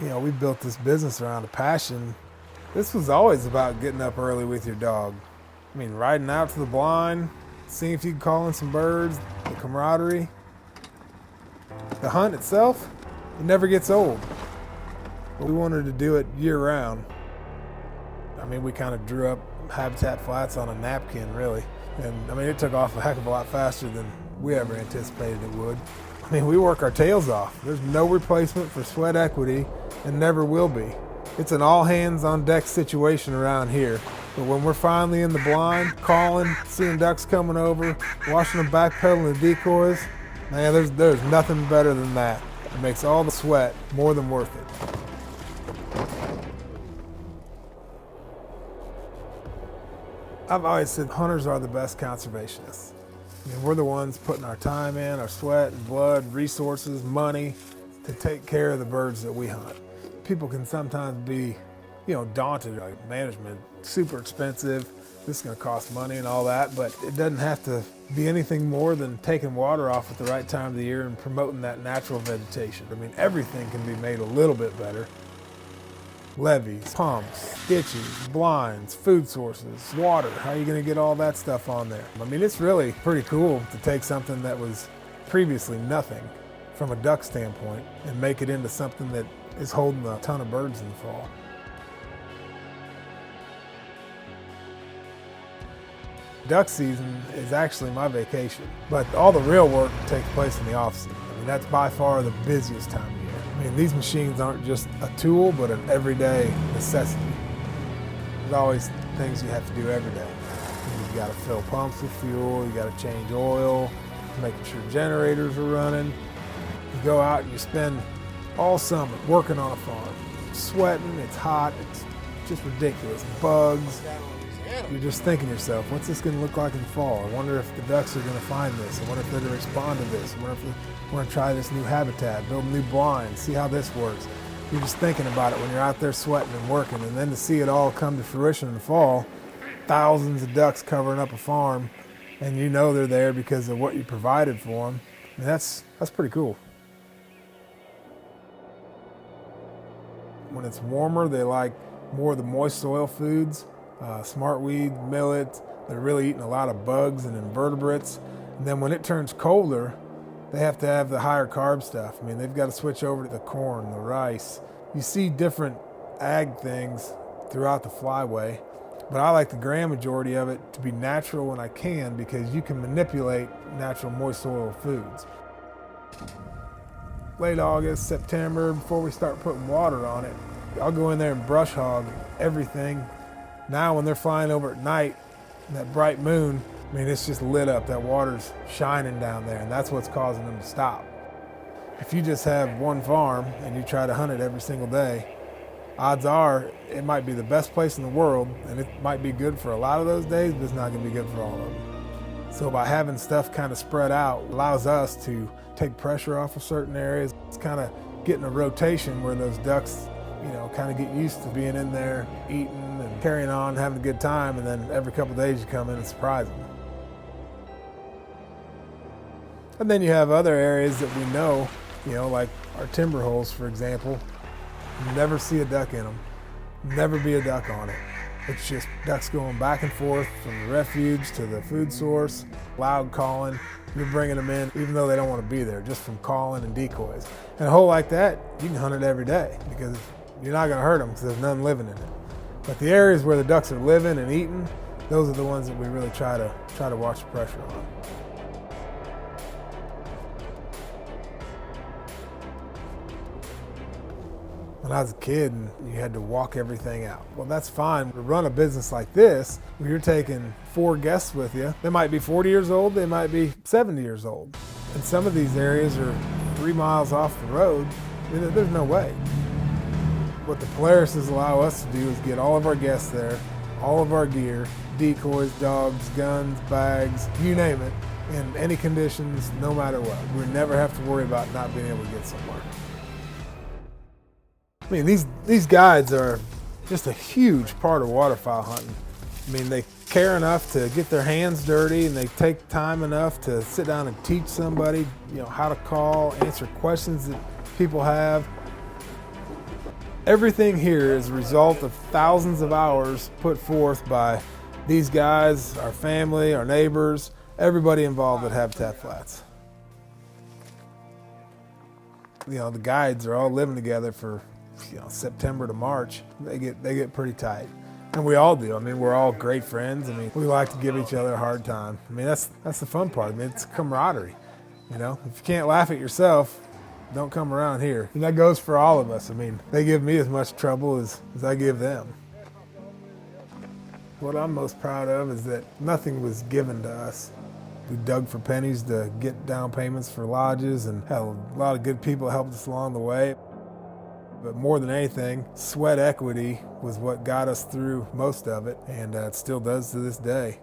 We built this business around a passion. This was always about getting up early with your dog. Riding out to the blind, seeing if you can call in some birds, the camaraderie. The hunt itself, it never gets old. But we wanted to do it year round. We kind of drew up habitat flats on a napkin, really. And it took off a heck of a lot faster than we ever anticipated it would. We work our tails off. There's no replacement for sweat equity and never will be. It's an all hands on deck situation around here. But when we're finally in the blind, calling, seeing ducks coming over, watching them backpedaling the decoys, man, there's nothing better than that. It makes all the sweat more than worth it. I've always said hunters are the best conservationists. We're the ones putting our time in, our sweat and blood, resources, money to take care of the birds that we hunt. People can sometimes be, daunted, like management, super expensive, this is gonna cost money and all that, but it doesn't have to be anything more than taking water off at the right time of the year and promoting that natural vegetation. Everything can be made a little bit better. Levees, pumps, ditches, blinds, food sources, water. How are you going to get all that stuff on there? It's really pretty cool to take something that was previously nothing from a duck standpoint and make it into something that is holding a ton of birds in the fall. Duck season is actually my vacation, but all the real work takes place in the off season. That's by far the busiest time of year. These machines aren't just a tool, but an everyday necessity. There's always things you have to do every day. You've got to fill pumps with fuel, you got to change oil, making sure generators are running. You go out and you spend all summer working on a farm, sweating, it's hot, it's just ridiculous. Bugs. You're just thinking to yourself, what's this going to look like in the fall? I wonder if the ducks are going to find this. I wonder if they're going to respond to this. I wonder if they want to try this new habitat, build a new blind, see how this works. You're just thinking about it when you're out there sweating and working, and then to see it all come to fruition in the fall, thousands of ducks covering up a farm, and they're there because of what you provided for them. That's pretty cool. When it's warmer, they like more of the moist soil foods. Smartweed, millet, they're really eating a lot of bugs and invertebrates. And then when it turns colder, they have to have the higher carb stuff. They've got to switch over to the corn, the rice. You see different ag things throughout the flyway, but I like the grand majority of it to be natural when I can because you can manipulate natural moist soil foods. Late August, September, before we start putting water on it, I'll go in there and brush hog everything. Now when they're flying over at night, that bright moon, it's just lit up. That water's shining down there, and that's what's causing them to stop. If you just have one farm and you try to hunt it every single day, odds are it might be the best place in the world, and it might be good for a lot of those days, but it's not going to be good for all of them. So by having stuff kind of spread out allows us to take pressure off of certain areas. It's kind of getting a rotation where those ducks kind of get used to being in there, eating and carrying on, having a good time, and then every couple of days you come in and surprise them. And then you have other areas that we know, like our timber holes, for example. You never see a duck in them, never be a duck on it. It's just ducks going back and forth from the refuge to the food source, loud calling. You're bringing them in even though they don't want to be there, just from calling and decoys. And a hole like that, you can hunt it every day because you're not going to hurt them because there's none living in it. But the areas where the ducks are living and eating, those are the ones that we really try to watch the pressure on. When I was a kid, you had to walk everything out. Well, that's fine. To run a business like this, where you're taking 4 guests with you, they might be 40 years old, they might be 70 years old. And some of these areas are 3 miles off the road. There's no way. What the Polarises allow us to do is get all of our guests there, all of our gear, decoys, dogs, guns, bags, you name it, in any conditions, no matter what. We never have to worry about not being able to get somewhere. These guides are just a huge part of waterfowl hunting. They care enough to get their hands dirty, and they take time enough to sit down and teach somebody, how to call, answer questions that people have. Everything here is a result of thousands of hours put forth by these guys, our family, our neighbors, everybody involved at Habitat Flats. You know, the guides are all living together for, September to March. They get pretty tight. And we all do. I mean, we're all great friends. I mean, we like to give each other a hard time. I mean, that's the fun part. I mean, it's camaraderie. If you can't laugh at yourself, don't come around here. And that goes for all of us. I mean, they give me as much trouble as I give them. What I'm most proud of is that nothing was given to us. We dug for pennies to get down payments for lodges and had a lot of good people helped us along the way. But more than anything, sweat equity was what got us through most of it, and it still does to this day.